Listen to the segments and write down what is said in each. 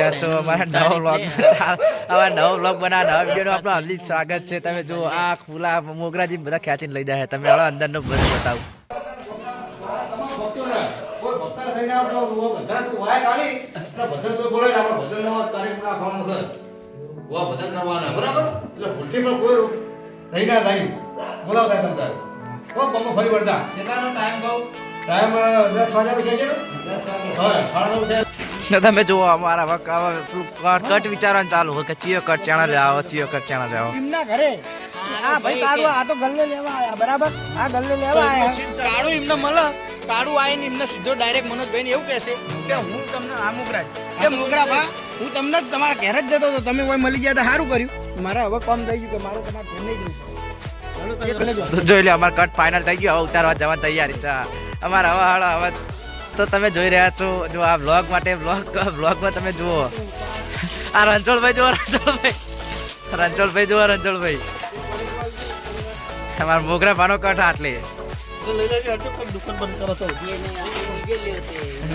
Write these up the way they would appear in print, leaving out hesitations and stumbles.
રહ્યા છો અમારા નવો વ્લોગ અમારા નવો વ્લોગ બનાવવા નવા વિડીયોનું આપણું હાર્દિક સ્વાગત છે. તમે જો આ ખુલ્લા મોગરાજી બધા ખેંચીને લઈ જાય. તમે હાલો અંદરનો બધું બતાવું. તમે જુઓ અમારા કટ વિચારવાનું ચાલુ હોય કે ચિયો કટ ચાણા લેવો ચિયો કટ ચાણા લેવો એમના ઘરે આ ભાઈ કાળુ આ તો ગલ્લે લેવા આયા બરાબર આ ગલ્લે લેવા આયા કાળુ એમને મળે કાળુ આવીને એમને સીધો ડાયરેક્ટ મનોજભાઈ ને એવું કહેશે કે હું તમને આ મોગરા એ મોગરા બા હું તમને તમારા ઘરે જ જતો હતો તમે કોઈ મળી ગયા તો સારું કર્યું મારે હવે કામ થઈ ગયું કે મારે તમારા ઘર નહીં જવું. જોઈ લે અમાર કટ ફાઇનલ થઈ ગયો. હવે ઉતારવા જવાની તૈયારી છે અમારા. હવે તો તમે જોઈ રહ્યા છો જો આ વ્લોગ માટે વ્લોગમાં તમે જુઓ આ રણછોડભાઈ જુઓ રણછોડભાઈ જુઓ રણછોડભાઈ અમારા મોગરા ભાનો કટ આટલે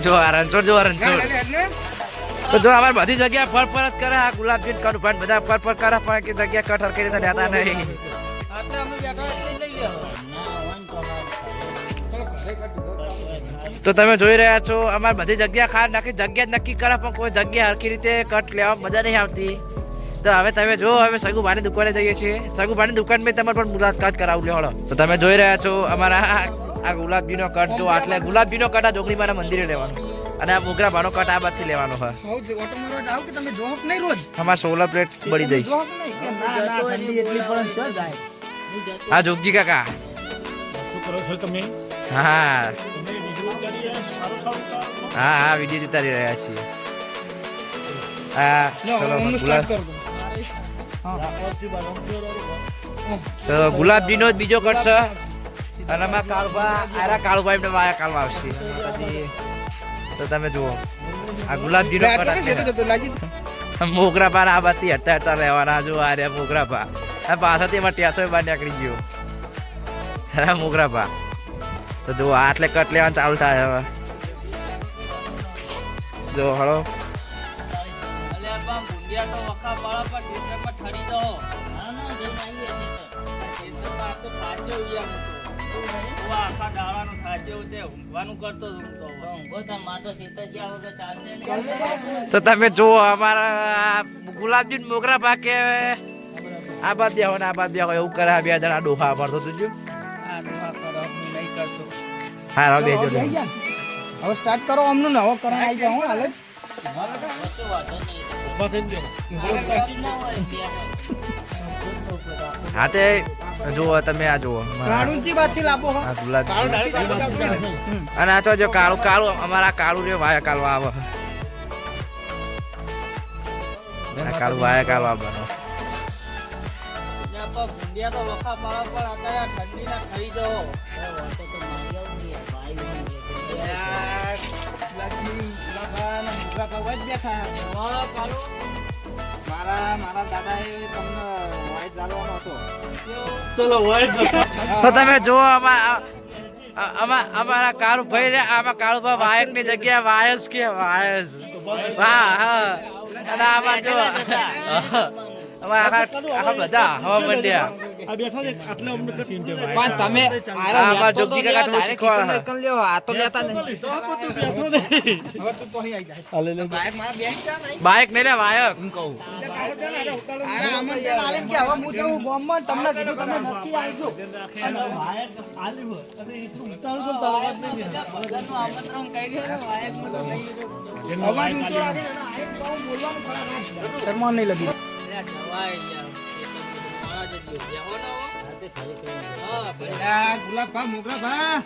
જો આ રણછોડ જો રણછોડ તો જો અમારે બધી જગ્યા ફર જ કરે. આ ગુલાબજી કટ ભાઈ બધા ફર કરે પણ કે જગ્યા કટ હરકી રીતે લેતા નહીં. તો તમે જોઈ રહ્યા છો અમારે બધી જગ્યા ખાર નાખી જગ્યા જ નક્કી કરે પણ કોઈ જગ્યા હરકી રીતે કટ લેવા મજા નહીં આવતી. તો હવે તમે જો હવે સગુભાની દુકાને જઈએ છીએ. સગુભાની દુકાનમાં તમારે પણ મુલાકાત કરાવું લે હળો. તો તમે જોઈ રહ્યા છો અમારા આ ગુલાબજીનો કટ જો આટલે ગુલાબજીનો કટ આ જોગણીમાના મંદિરે લેવાનો અને આ મોગરા ભાનો કટ આ બાજુથી લેવાનો હોય. અમારે 16 પ્લેટ બળી જઈ. હા જોગજી કાકા હા હા વિડીયો ઉતારી રહ્યા છીએ. હા ચલો તો ગુલાબજીનો જ બીજો કટ છે અને આમાં કાળુભાઈ એમને વાયા કાળવા આવશે. તો તમે જુઓ આ ગુલાબજીનો કટ મોગરા પા આ બાથી હટા લેવાના. જો આ રહ્યા મોગરા પા આ પાછળથી એમાં ટેસો બહાર નીકળી ગયો. અરે મોગરા પા તો જો આટલે કટ લેવાનું ચાલુ થાય હવે. જો હળો તો તમે જુઓ અમારા ગુલાબજી મોગરા પાકે આ બાદ બેહો ને આ બાદ બેહો એવું કરે. બે જણા ડોહા પડતો તું જો હા બેજો હવે સ્ટાર્ટ કરો અમનું નવો કરવા આવી જાવ હું હાલે હા તે જુઓ તમે આ જુઓ કાળુંજી બાથી લાવો આ ગુલાબ અને આ તો જો કાળું અમારા કાળું રે વાયા કાળવા આવે. કાળું વાયા કાળવા બનો તો તમે જુઓ અમારા કાળુ ભાઈ રે આમાં કાળુભા વાયક ની જગ્યા વાયસ કે વાયસ હા અને આમાં જો આખા બધા હવા મંડ્યા. બાઈક નહીં લે વાયક નહીં લગી ગુલાબ ભા મોગરા ભા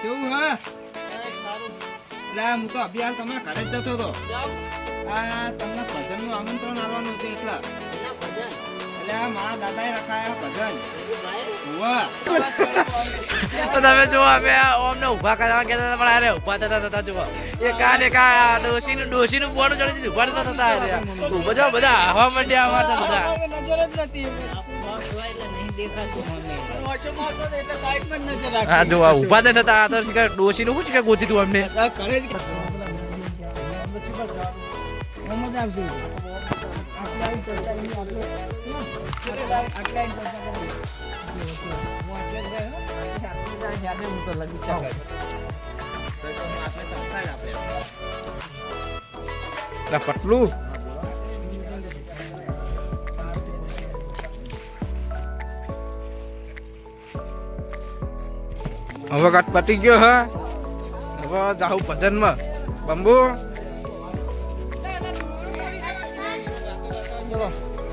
કેવું હા હું તો અભિયાન તમે ઘરે જ જતો હતો. આ તમને ભજન નું આમંત્રણ આવવાનું છે એટલા એટલે મારા દાદા એ રખાયા ભજન. તો તમે જુઓ અમે અમને ઉભા કરવા ગયા હતા પણ અરે ઉભા થતા જુઓ ડોસી નું બોનું ચડી ઉભા થતા ઉભા જો બધા હવા મંડ્યા અમારા બધા. હા જો ઉભા થતા ડોસી નું શું છે ગોતી તું અમને મજા આવશે આટલા ચર્ચા અહીં આપણે આટલા ચર્ચા કરી હું આટલે જ ગયો આટલે યાદે હું તો લગી ચાલે તો આપણે સંસ્થા જ આપણે પટલું હવે કાટ પટી ગયો હા હવે જાઉં ભજનમાં બંબુ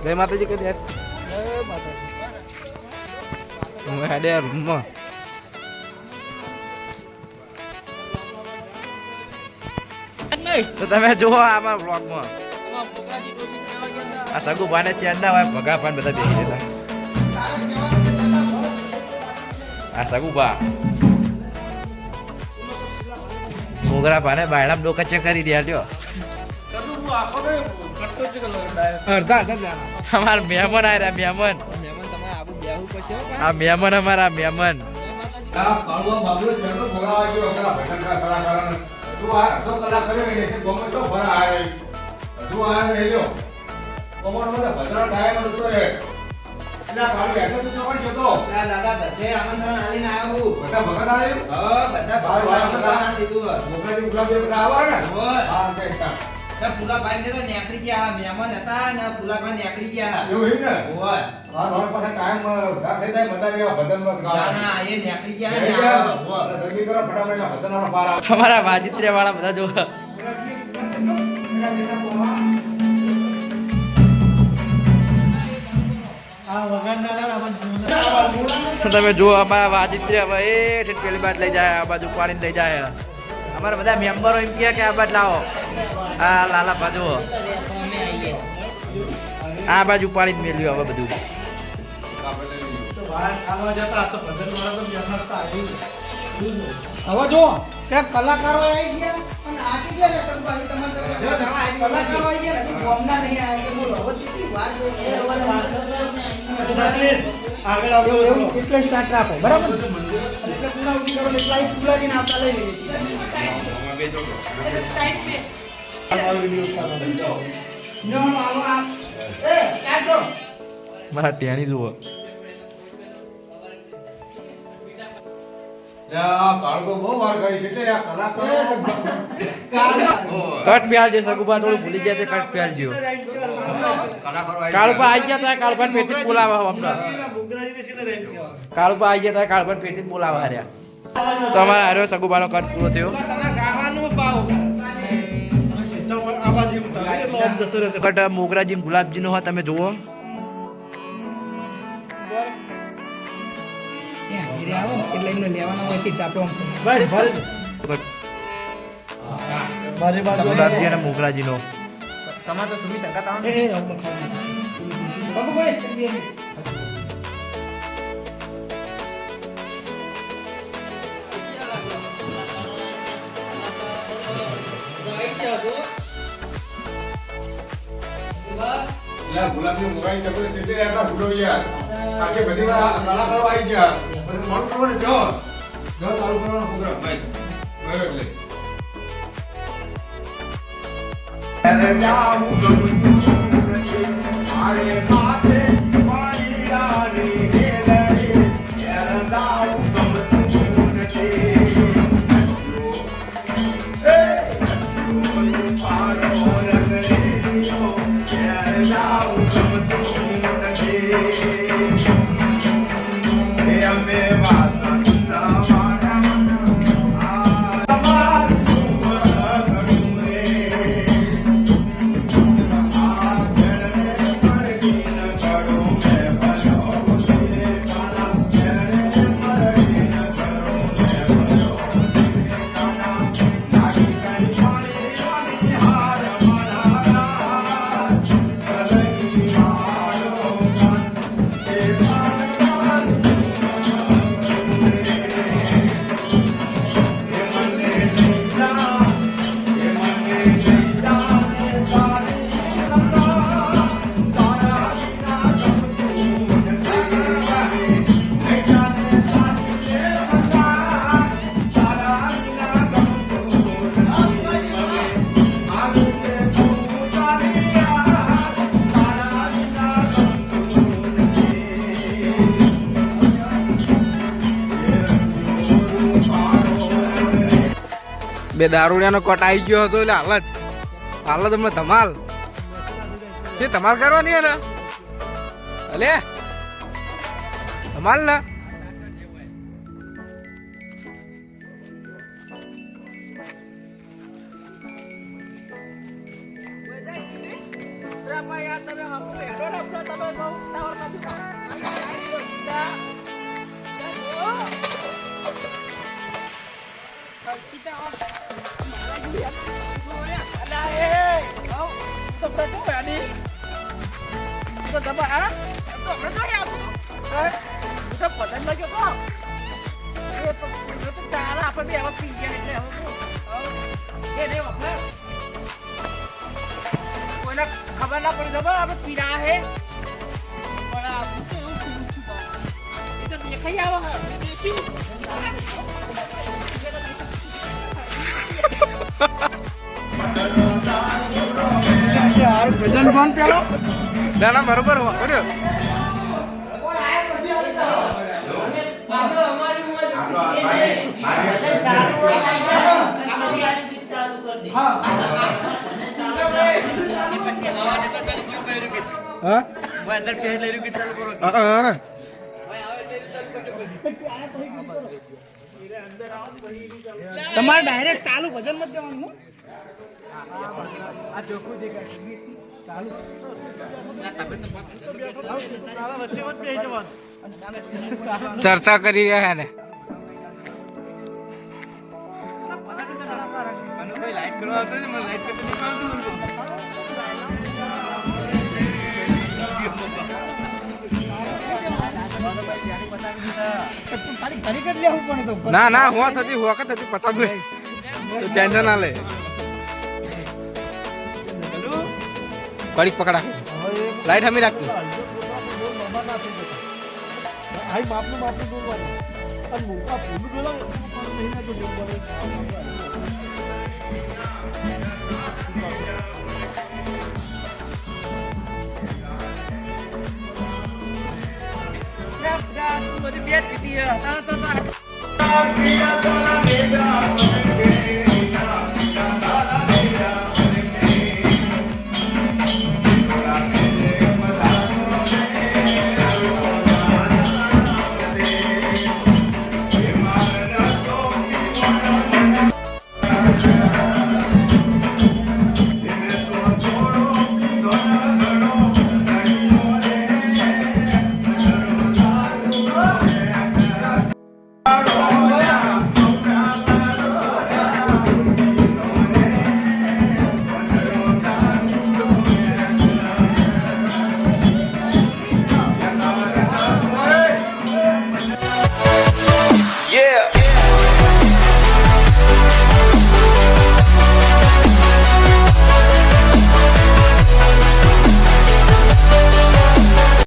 જય માતાજી કહી દે હું હેડે રૂમમાં તો તમે જુઓ આમાં બ્લોગમાં આ સગુભાને ચેન ના હોય ભગાભાન બધા બેસી દેતા આ સગુભા મોગરા ભાને બાયણામ ડોકા ચેક કરી રહ્યા લ્યો અમારા મહેમાન આવ્યા મહેમાન આ મહેમાન અમારા મહેમાન દાદા બધે આમંત્રણ આલીને આવ્યો બધા ભગત આવ્યો બધા ભાઈ પુલા પાણી તો નેકળી ગયા મહેમાન હતા ને પુલા પાણી નેકળી ગયા અમારા વાજિત્ર્ય વાળા બધા જો તમે જુઓ અમારા વાજિત્ર્ય હવે એ પેલી બાદ લઈ જાય આ બાજુ પાણી લઈ જાય અમારા બધા મેમ્બરો એમ કહે કે આ બાજુ લાવો આ લાલા બાજુ આ બાજુ પાણી મેળવ્યું હવે બધું હવે જો કે કલાકારો આવી ગયા અને આકી ગયા લખનભાઈ તમારે કલાકારો આવી ગયા નથી બોમના નહીં આવ્યા કે બોલો હવે કેટલી વાર આગળ આવો એવું એટલે સ્ટાર્ટ રાખો બરાબર એટલે પૂરા ઉડી કરો એટલે આ પૂરા દિન આપતા લઈ લેવી મારા ટેણી જુઓ કટ પ્યાલ છે સગુબા થોડું ભૂલી ગયા છે કટ પ્યાલ જેવો કાળુપા આવી ગયા તો કાળુપા પેટી જ બોલાવા હમણાં કાળુપા આવી ગયા તો કાળુપા પેટી જ બોલાવા હાર્યા તો અમારા હાર્યો સગુબાનો કટ પૂરો થયો કટ મોગરાજી ગુલાબજી નો હોય તમે જુઓ ગુલાબજી અને મોગરાજી નો ગુલાબી મોબાઈલ ચકડે સીટે રહેતા ભૂલો યાર આખે બધી કલાકારો આવી ગયા પછી મોડ કરવાનું જો ચાલુ કરવાનો પ્રોગ્રામ ભાઈ એટલે અરે જાઉં આરે માથે પાણી ડાલી હે રે યાર જાઉં ગમતું નથી એ પારો રંગરીયો યાર જાઉં ગમતું નથી એ અમે વાસંતા બે દારૂડિયાનો કોટ આવી ગયો હતો એટલે હાલત હમણાં ધમાલ છે. ધમાલ કરવાની હે ને અલે ધમાલ ને ખબર ના પડી ખબર આપણે પીડા હે તો દેખાઈ આવે ભજન ફોન પેલો ના બરોબર કર્યો. તમારે ડાયરેક્ટ ચાલુ ભજન મત જવાનું. ચર્ચા કરી રહ્યા ને ના હું થતી વખત હતી 50 ટેન્શન ના લે કડીક પકડા લાઈટ હમી રાખતી બધી બે દીધી